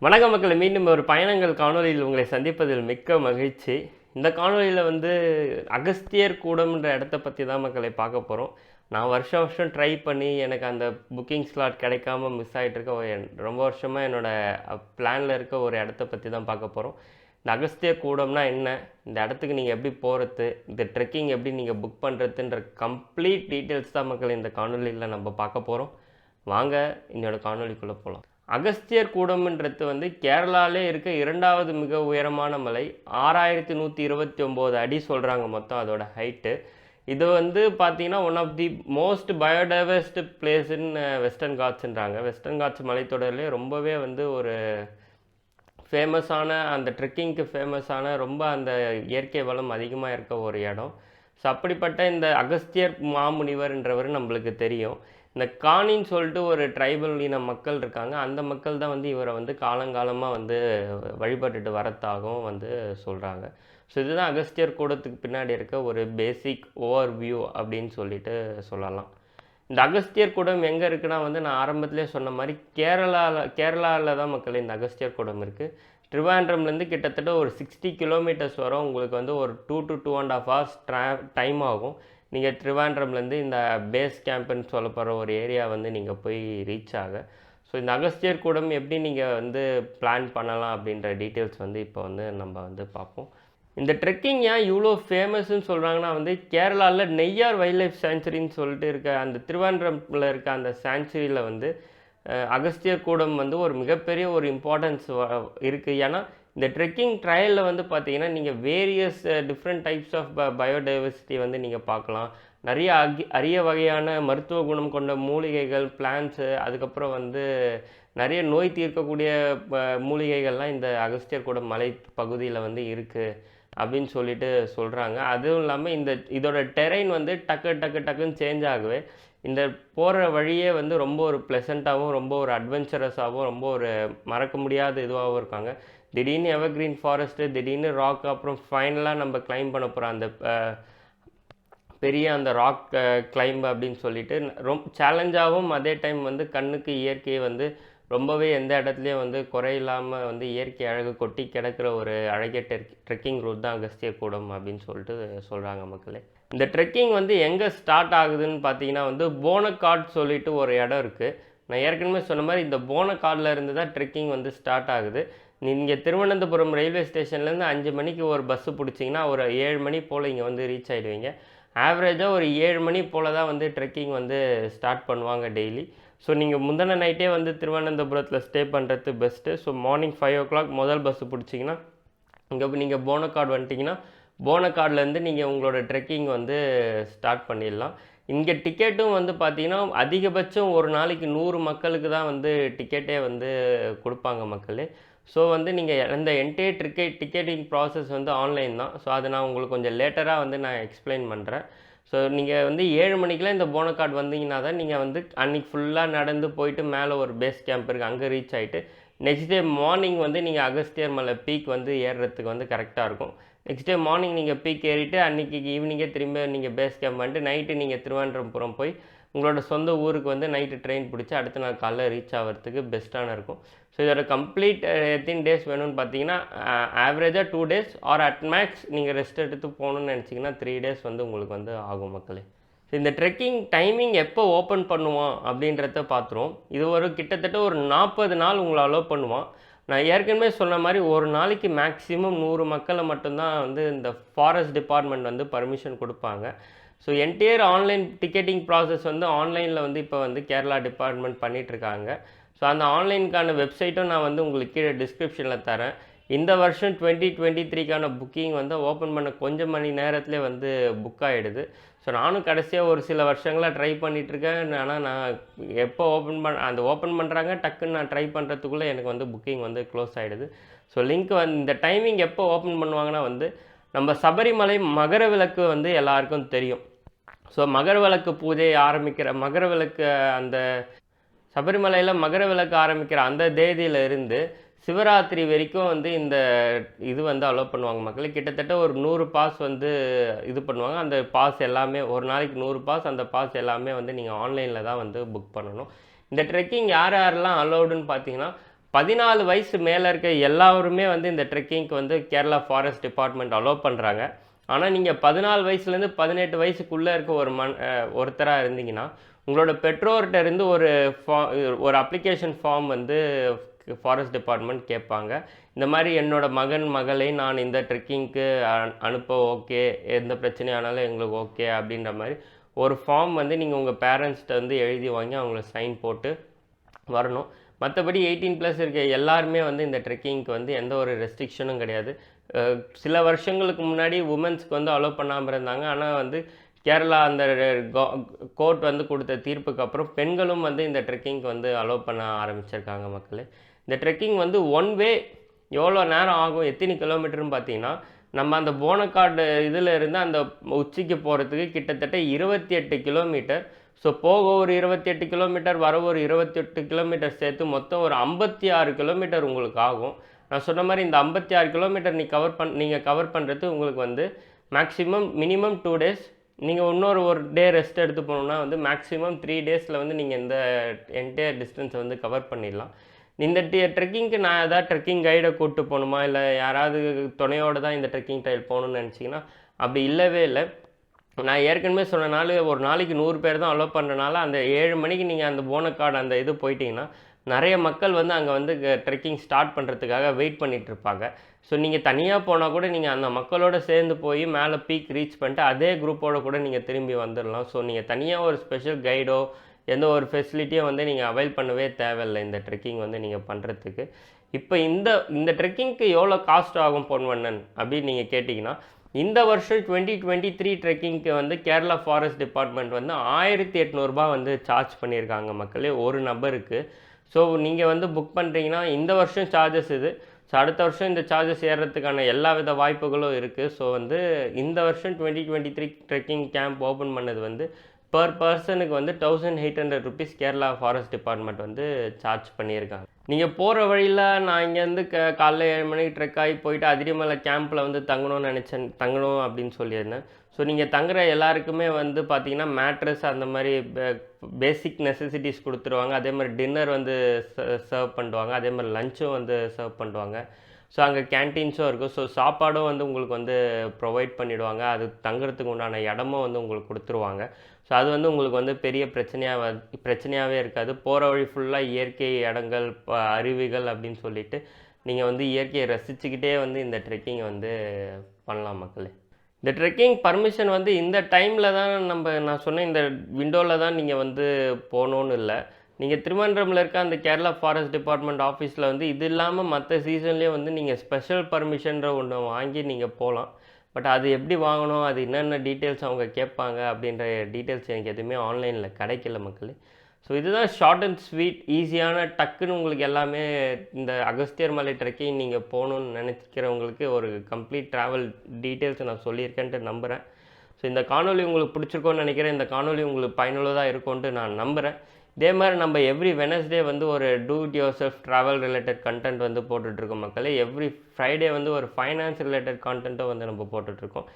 வணக்க மக்களே, மீண்டும் ஒரு பயணங்கள் காணொலியில் உங்களை சந்திப்பதில் மிக்க மகிழ்ச்சி. இந்த காணொலியில் அகஸ்தியர் கூடம்ன்ற இடத்த பற்றி தான் மக்களை பார்க்க போகிறோம். நான் வருஷம் வருஷம் ட்ரை பண்ணி எனக்கு அந்த புக்கிங் ஸ்லாட் கிடைக்காம மிஸ் ஆகிட்டுருக்க ரொம்ப வருஷமாக என்னோடய பிளானில் இருக்க ஒரு இடத்த பற்றி தான் பார்க்க போகிறோம். இந்த அகஸ்தியர் கூடம்னா என்ன, இந்த இடத்துக்கு நீங்கள் எப்படி போகிறது, இந்த ட்ரெக்கிங் எப்படி நீங்கள் புக் பண்ணுறதுன்ற கம்ப்ளீட் டீட்டெயில்ஸ் தான் மக்கள் இந்த காணொலியில் நம்ம பார்க்க போகிறோம். வாங்க என்னோட காணொலிக்குள்ளே போகலாம். அகஸ்தியர் கூடம்ன்றது கேரளாவிலே இருக்க இரண்டாவது மிக உயரமான மலை. 6129 அடி சொல்கிறாங்க மொத்தம் அதோட ஹைட்டு. இது பார்த்தீங்கன்னா one of the most biodiverse place in western காட்ஸ்ன்றாங்க. வெஸ்டர்ன் காட்ஸ் மலைத்தொடர்லேயே ரொம்பவே ஒரு ஃபேமஸான, அந்த ட்ரெக்கிங்க்கு ஃபேமஸான, ரொம்ப அந்த இயற்கை வளம் அதிகமாக இருக்க ஒரு இடம். ஸோ அப்படிப்பட்ட இந்த அகஸ்தியர் மாமுனிவர்ன்றவர் நம்மளுக்கு தெரியும். இந்த காணின்னு சொல்லிட்டு ஒரு ட்ரைபல் இன மக்கள் இருக்காங்க. அந்த மக்கள் தான் இவரை காலங்காலமாக வழிபட்டுட்டு வரத்தாகவும் சொல்கிறாங்க. ஸோ இதுதான் அகஸ்தியர் கூடத்துக்கு பின்னாடி இருக்க ஒரு பேசிக் ஓவர் வியூ அப்படின்னு சொல்லிட்டு சொல்லலாம். இந்த அகஸ்தியர் கூடம் எங்கே இருக்குன்னா நான் ஆரம்பத்திலே சொன்ன மாதிரி கேரளாவில் தான் மக்கள் இந்த அகஸ்தியர் கூடம் இருக்குது. ட்ரிவாண்ட்ரம்லேருந்து கிட்டத்தட்ட ஒரு 60 கிலோமீட்டர்ஸ் வரும். உங்களுக்கு ஒரு 2 to 2.5 hours டைம் ஆகும். நீங்கள் ட்ரிவாண்ட்ரம்லேருந்து இந்த பேஸ் கேம்ப்புன்னு சொல்லப்படுற ஒரு ஏரியா நீங்கள் போய் ரீச் ஆக. ஸோ இந்த அகஸ்தியர் கூடம் எப்படி நீங்கள் பிளான் பண்ணலாம் அப்படின்ற டீட்டெயில்ஸ் இப்போ நம்ம பார்ப்போம். இந்த ட்ரெக்கிங் ஏன் இவ்வளோ ஃபேமஸ்ன்னு சொல்கிறாங்கன்னா கேரளாவில் நெய்யார் வைல்ட் லைஃப் சாங்சுரின்னு சொல்லிட்டு இருக்க அந்த திருவாண்ட்ரமில் இருக்க அந்த சாங்சுரியில் அகஸ்தியர் கூடம் ஒரு மிகப்பெரிய ஒரு இம்பார்ட்டன்ஸ் இருக்குது. ஏன்னா இந்த ட்ரெக்கிங் ட்ரையலில் பார்த்தீங்கன்னா நீங்கள் various different types of biodiversity நீங்கள் பார்க்கலாம். நிறைய அரிய வகையான மருத்துவ குணம் கொண்ட மூலிகைகள், பிளான்ட்ஸு, அதுக்கப்புறம் நிறைய நோய் தீர்க்கக்கூடிய மூலிகைகள்லாம் இந்த அகஸ்தியர் கூடம் மலை பகுதியில் இருக்குது அப்படின்னு சொல்லிட்டு சொல்கிறாங்க. அதுவும் இல்லாமல் இதோட டெரைன் டக்குன்னு சேஞ்ச் ஆகவே இந்த போகிற வழியே ரொம்ப ஒரு ப்ளசண்ட்டாகவும், ரொம்ப ஒரு அட்வென்ச்சரஸாகவும், ரொம்ப ஒரு மறக்க முடியாத இதுவாகவும் இருக்காங்க. திடீர்னு எவர்கிரீன் ஃபாரஸ்ட்டு, திடீர்னு ராக், அப்புறம் ஃபைனலாக நம்ம கிளைம் பண்ண போகிறோம் அந்த பெரிய அந்த ராக் கிளைம்ப் அப்படின்னு சொல்லிட்டு ரொம்ப சேலஞ்சாகவும், அதே டைம் கண்ணுக்கு இயற்கையை ரொம்பவே எந்த இடத்துலையும் குறையில்லாமல் இயற்கை அழகு கொட்டி கிடக்கிற ஒரு அழகிய ட்ரெக்கிங் ரூட் தான் அகஸ்தியர் கூடம் அப்படின்னு சொல்லிட்டு சொல்கிறாங்க மக்களே. இந்த ட்ரெக்கிங் எங்கே ஸ்டார்ட் ஆகுதுன்னு பார்த்தீங்கன்னா போனக்காட் சொல்லிட்டு ஒரு இடம் இருக்குது. நான் ஏற்கனவே சொன்ன மாதிரி இந்த போனக்காடில் இருந்து தான் ட்ரெக்கிங் ஸ்டார்ட் ஆகுது. நீங்கள் திருவனந்தபுரம் ரயில்வே ஸ்டேஷன்லேருந்து 5 மணிக்கு ஒரு பஸ்ஸு பிடிச்சிங்கன்னா ஒரு 7 மணி போல் இங்கே ரீச் ஆகிடுவீங்க. ஆவரேஜாக ஒரு 7 மணி போல் தான் ட்ரெக்கிங் ஸ்டார்ட் பண்ணுவாங்க டெய்லி. ஸோ நீங்கள் முந்தின நைட்டே திருவனந்தபுரத்தில் ஸ்டே பண்ணுறது பெஸ்ட்டு. ஸோ மார்னிங் 5 o'clock முதல் பஸ்ஸு பிடிச்சிங்கன்னா இங்கே நீங்கள் போனக்காடு வந்துட்டிங்கன்னா போனக்காட்லேருந்து நீங்கள் உங்களோட ட்ரெக்கிங் ஸ்டார்ட் பண்ணிடலாம். இங்கே டிக்கெட்டும் பார்த்தீங்கன்னா அதிகபட்சம் ஒரு நாளைக்கு 100 மக்களுக்கு தான் டிக்கெட்டே கொடுப்பாங்க மக்களே. ஸோ நீங்கள் அந்த என்டையர் டிக்கெட்டிங் ப்ராசஸ் ஆன்லைன் தான். ஸோ அதை நான் உங்களுக்கு கொஞ்சம் லேட்டராக நான் எக்ஸ்பிளைன் பண்ணுறேன். ஸோ நீங்கள் 7 மணிக்கெலாம் இந்த போனக்காட் வந்தீங்கன்னா தான் நீங்கள் அன்றைக்கி ஃபுல்லாக நடந்து போயிட்டு மேலே ஒரு பேஸ் கேம்ப் இருக்குது, அங்கே ரீச் ஆகிட்டு நெக்ஸ்ட் டே மார்னிங் நீங்கள் அகஸ்தியர் மலை பீக் ஏறுறதுக்கு கரெக்டாக இருக்கும். நெக்ஸ்ட் டே மார்னிங் நீங்கள் பீக் ஏறிட்டு அன்றைக்கி ஈவினிங்கே திரும்ப நீங்கள் பேஸ் கேம்ப் பண்ணிட்டு நைட்டு நீங்கள் திருவனந்தபுரம் போய் உங்களோட சொந்த ஊருக்கு நைட்டு ட்ரெயின் பிடிச்சி அடுத்த நாள் காலைல ரீச் ஆகிறதுக்கு பெஸ்ட்டான இருக்கும். ஸோ இதோட கம்ப்ளீட் எத்தனை டேஸ் வேணும்னு பார்த்தீங்கன்னா ஆவரேஜாக 2 days ஆர் அட் மேக்ஸ் நீங்கள் ரெஸ்ட் எடுத்து போகணுன்னு நினச்சிங்கன்னா 3 days உங்களுக்கு ஆகும் மக்களே. ஸோ இந்த ட்ரெக்கிங் டைமிங் எப்போ ஓப்பன் பண்ணுவான் அப்படின்றத பார்த்துருவோம். இது கிட்டத்தட்ட ஒரு 40 நாள் உங்களை அலோவ் பண்ணுவான். நான் ஏற்கனவே சொன்ன மாதிரி ஒரு நாளைக்கு மேக்ஸிமம் 100 மக்களை மட்டும்தான் இந்த ஃபாரஸ்ட் டிபார்ட்மெண்ட் பர்மிஷன் கொடுப்பாங்க. So entire online ticketing process ஆன்லைனில் இப்போ கேரளா டிபார்ட்மெண்ட் பண்ணிகிட்ருக்காங்க. ஸோ அந்த ஆன்லைனுக்கான வெப்சைட்டும் நான் உங்களுக்கு கீழே டிஸ்கிரிப்ஷனில் தரேன். இந்த வருஷம் 2023க்கான புக்கிங் ஓப்பன் பண்ண கொஞ்சம் மணி நேரத்துலேயே புக் ஆகிடுது. ஸோ நானும் கடைசியாக ஒரு சில வருஷங்களாக ட்ரை பண்ணிகிட்ருக்கேன். ஆனால் நான் எப்போ ஓப்பன் பண்ணுறாங்க டக்குன்னு நான் ட்ரை பண்ணுறதுக்குள்ளே எனக்கு புக்கிங் க்ளோஸ் ஆகிடுது. ஸோ லிங்க் இந்த டைமிங் எப்போ ஓப்பன் பண்ணுவாங்கன்னா நம்ம சபரிமலை மகர விளக்கு எல்லாருக்கும் தெரியும். ஸோ மகர விளக்கு பூஜை ஆரம்பிக்கிற அந்த சபரிமலையில் மகர விளக்கு ஆரம்பிக்கிற அந்த தேதியிலிருந்து சிவராத்திரி வரைக்கும் இந்த இது அலோவ் பண்ணுவாங்க மக்கள். கிட்டத்தட்ட ஒரு 100 பாஸ் இது பண்ணுவாங்க. அந்த பாஸ் எல்லாமே ஒரு நாளைக்கு 100 பாஸ். அந்த பாஸ் எல்லாமே நீங்கள் ஆன்லைனில் தான் புக் பண்ணணும். இந்த ட்ரெக்கிங் யாரெல்லாம் அலோவுடுன்னு பார்த்தீங்கன்னா 14 வயசு மேலே இருக்க எல்லாருமே வந்து இந்த ட்ரெக்கிங்க்கு வந்து கேரளா ஃபாரஸ்ட் டிபார்ட்மெண்ட் அலோவ் பண்ணுறாங்க. ஆனால் நீங்கள் 14 வயசுலேருந்து 18 வயசுக்குள்ளே இருக்க ஒருத்தராக இருந்தீங்கன்னா உங்களோட பெற்றோர்கிட்ட இருந்து ஒரு அப்ளிகேஷன் ஃபார்ம் வந்து ஃபாரஸ்ட் டிபார்ட்மெண்ட் கேட்பாங்க. இந்த மாதிரி என்னோட மகன் மகளை நான் இந்த ட்ரெக்கிங்க்கு அனுப்ப ஓகே, எந்த பிரச்சனையானாலும் எங்களுக்கு ஓகே அப்படின்ற மாதிரி ஒரு ஃபார்ம் வந்து நீங்கள் உங்கள் பேரண்ட்ஸ்கிட்ட வந்து எழுதி வாங்கி அவங்கள சைன் போட்டு வரணும். மற்றபடி 18+ இருக்க எல்லாருமே வந்து இந்த ட்ரெக்கிங்க்கு வந்து எந்த ஒரு ரெஸ்ட்ரிக்ஷனும் கிடையாது. சில வருஷங்களுக்கு முன்னாடி உமன்ஸ்க்கு வந்து அலோவ் பண்ணாமல் இருந்தாங்க. ஆனால் வந்து கேரளா அந்த கோர்ட் வந்து கொடுத்த தீர்ப்புக்கு அப்புறம் பெண்களும் வந்து இந்த ட்ரெக்கிங்க்கு வந்து அலோவ் பண்ண ஆரம்பிச்சிருக்காங்க மக்களே. இந்த ட்ரெக்கிங் வந்து ஒன் வே எவ்வளோ நேரம் ஆகும், எத்தனை கிலோமீட்டர்னு பார்த்தீங்கன்னா, நம்ம அந்த போனக்காடு இதில் இருந்து அந்த உச்சிக்கு போகிறதுக்கு கிட்டத்தட்ட 28 கிலோமீட்டர். ஸோ போக ஒரு 28 கிலோமீட்டர், வர ஒரு 28 கிலோமீட்டர் சேர்த்து மொத்தம் ஒரு 56 கிலோமீட்டர் உங்களுக்கு ஆகும். நான் சொன்ன மாதிரி இந்த 56 கிலோமீட்டர் நீங்கள் கவர் பண்ணுறது உங்களுக்கு வந்து மினிமம் 2 டேஸ். நீங்கள் ஒரு டே ரெஸ்ட் எடுத்து போகணுன்னா வந்து மேக்ஸிமம் 3 டேஸில் வந்து நீங்கள் இந்த என்டையர் டிஸ்டன்ஸை வந்து கவர் பண்ணிடலாம். இந்த ட்ரெக்கிங்க்கு நான் எதாவது ட்ரெக்கிங் கைடை கூப்பிட்டு போகணுமா, இல்லை யாராவது துணையோடு தான் இந்த ட்ரெக்கிங் ட்ரையல் போகணுன்னு நினச்சிங்கன்னா அப்படி இல்லவே இல்லை. நான் ஏற்கனவே சொன்னனால ஒரு நாளைக்கு 100 பேர் தான் அலோவ் பண்ணுறனால அந்த 7 மணிக்கு நீங்கள் அந்த போனக்காடு அந்த இது போயிட்டீங்கன்னா நிறைய மக்கள் வந்து அங்கே வந்து ட்ரெக்கிங் ஸ்டார்ட் பண்ணுறதுக்காக வெயிட் பண்ணிகிட்ருப்பாங்க. ஸோ நீங்கள் தனியாக போனால் கூட நீங்கள் அந்த மக்களோட சேர்ந்து போய் மேலே பீக் ரீச் பண்ணிட்டு அதே குரூப்போடு கூட நீங்கள் திரும்பி வந்துடலாம். ஸோ நீங்கள் தனியாக ஒரு ஸ்பெஷல் கைடோ எந்த ஒரு ஃபெசிலிட்டியும் வந்து நீங்கள் அவைல் பண்ணவே தேவையில்லை இந்த ட்ரெக்கிங் வந்து நீங்கள் பண்ணுறதுக்கு. இப்போ இந்த ட்ரெக்கிங்க்கு எவ்வளோ காஸ்ட் ஆகும் பொன்வண்ணன் அப்படின்னு நீங்கள் கேட்டிங்கன்னா, இந்த வருஷம் 2023 ட்ரெக்கிங்க்கு வந்து கேரளா ஃபாரஸ்ட் டிபார்ட்மெண்ட் வந்து 1800 ரூபா வந்து சார்ஜ் பண்ணியிருக்காங்க மக்களே ஒரு நபருக்கு. ஸோ நீங்கள் வந்து புக் பண்ணுறீங்கன்னா இந்த வருஷம் சார்ஜஸ் இது. ஸோ அடுத்த வருஷம் இந்த சார்ஜஸ் ஏறுறதுக்கான எல்லா வித வாய்ப்புகளும் இருக்குது. ஸோ வந்து இந்த வருஷம் 2023 ட்ரெக்கிங் கேம்ப் ஓப்பன் பண்ணது வந்து பர் பர்சனுக்கு வந்து 1800 ருபீஸ் கேரளா ஃபாரஸ்ட் டிபார்ட்மெண்ட் வந்து சார்ஜ் பண்ணியிருக்காங்க. நீங்கள் போகிற வழியில் நான் இங்கேருந்து காலைல 7 மணிக்கு ட்ரெக் ஆகி போயிட்டு அதிரிமலை கேம்பில் வந்து தங்கணும் அப்படின்னு சொல்லியிருந்தேன். ஸோ நீங்கள் தங்குற எல்லாருக்குமே வந்து பார்த்தீங்கன்னா மேட்ரஸ் அந்த மாதிரி பேசிக் நெசசிட்டிஸ் கொடுத்துருவாங்க. அதே மாதிரி டின்னர் வந்து சர்வ் பண்ணுவாங்க. அதே மாதிரி லஞ்சும் வந்து சர்வ் பண்ணுவாங்க. ஸோ அங்கே கேன்டீன்ஸும் இருக்கும். ஸோ சாப்பாடும் வந்து உங்களுக்கு வந்து ப்ரொவைட் பண்ணிவிடுவாங்க. அது தங்குறதுக்கு உண்டான இடமும் வந்து உங்களுக்கு கொடுத்துருவாங்க. ஸோ அது வந்து உங்களுக்கு வந்து பெரிய பிரச்சனையாகவே இருக்காது. போகிற வழி ஃபுல்லாக இயற்கை இடங்கள், அருவிகள் அப்படின்னு சொல்லிட்டு நீங்கள் வந்து இயற்கையை ரசிச்சுக்கிட்டே வந்து இந்த ட்ரெக்கிங்கை வந்து பண்ணலாம் மக்களே. இந்த ட்ரெக்கிங் பர்மிஷன் வந்து இந்த டைமில் தான் நான் சொன்ன இந்த விண்டோவில் தான் நீங்கள் வந்து போகணுன்னு இல்லை. நீங்கள் திருவனந்தபுரமில் இருக்க அந்த கேரளா ஃபாரஸ்ட் டிபார்ட்மெண்ட் ஆஃபீஸில் வந்து இது இல்லாமல் மற்ற சீசன்லேயே வந்து நீங்கள் ஸ்பெஷல் பர்மிஷன்ற ஒன்று வாங்கி நீங்கள் போகலாம். பட் அது எப்படி வாங்கணும், அது என்னென்ன டீட்டெயில்ஸ் அவங்க கேட்பாங்க அப்படின்ற டீட்டெயில்ஸ் எனக்கு எதுவுமே ஆன்லைனில் கிடைக்கல மக்களே. ஸோ இதுதான் ஷார்ட் அண்ட் ஸ்வீட், ஈஸியான டக்குன்னு உங்களுக்கு எல்லாமே இந்த அகஸ்தியர் மலை ட்ரெக்கிங் நீங்கள் போகணுன்னு நினைக்கிறவங்களுக்கு ஒரு கம்ப்ளீட் ட்ராவல் டீட்டெயில்ஸ் நான் சொல்லியிருக்கேன்ட்டு நம்புகிறேன். ஸோ இந்த காணொலி உங்களுக்கு பிடிச்சிருக்கோன்னு நினைக்கிறேன். இந்த காணொலி உங்களுக்கு பயனுள்ளதாக இருக்கும்ன்ட்டு நான் நம்புகிறேன். இதே மாதிரி நம்ம எவ்ரி வெனஸ்டே வந்து ஒரு do it your self travel related content வந்து போட்டுட்ருக்கோம் மக்களே. எவ்ரி ஃப்ரைடே வந்து ஒரு ஃபைனான்ஸ் ரிலேட்டட் கான்டென்ட்டும் வந்து நம்ம போட்டுட்ருக்கோம்.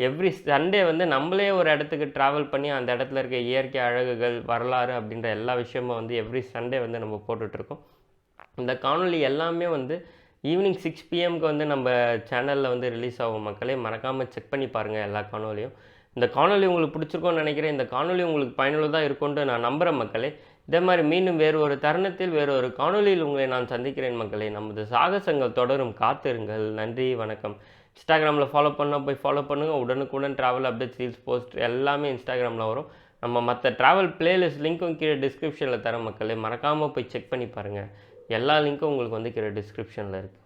எவ்ரி சண்டே வந்து நம்மளே ஒரு இடத்துக்கு ட்ராவல் பண்ணி அந்த இடத்துல இருக்க இயற்கை அழகுகள், வரலாறு அப்படின்ற எல்லா விஷயமும் வந்து எவ்ரி சண்டே வந்து நம்ம போட்டுட்ருக்கோம். இந்த காணொலி எல்லாமே வந்து ஈவினிங் 6 PM வந்து நம்ம சேனலில் வந்து ரிலீஸ் ஆகும் மக்களே. மறக்காமல் செக் பண்ணி பாருங்கள் எல்லா காணொலியும். இந்த காணொலி உங்களுக்கு பிடிச்சிருக்கோன்னு நினைக்கிறேன். இந்த காணொலி உங்களுக்கு பயனுள்ளதாக இருக்கும்னு நான் நம்புகிறேன் மக்களே. இதே மாதிரி மீண்டும் வேறு ஒரு தருணத்தில் வேறு ஒரு காணொலியில் உங்களை நான் சந்திக்கிறேன் மக்களே. நமது சாகசங்கள் தொடரும், காத்திருங்கள். நன்றி, வணக்கம். இன்ஸ்டாகிராமில் ஃபாலோ பண்ணால் போய் ஃபாலோ பண்ணுங்கள். உடனுக்குடன் ட்ராவல் அப்டேட்ஸ், ரீல்ஸ், போஸ்ட் எல்லாமே இன்ஸ்டாகிராமில் வரும். நம்ம மற்ற ட்ராவல் பிளேலிஸ்ட் லிங்க்கும் கீழே டிஸ்கிரிப்ஷனில் தர மக்களே. மறக்காமல் போய் செக் பண்ணி பாருங்கள். எல்லா லிங்க்கும் உங்களுக்கு வந்து கீழே டிஸ்கிரிப்ஷனில் இருக்குது.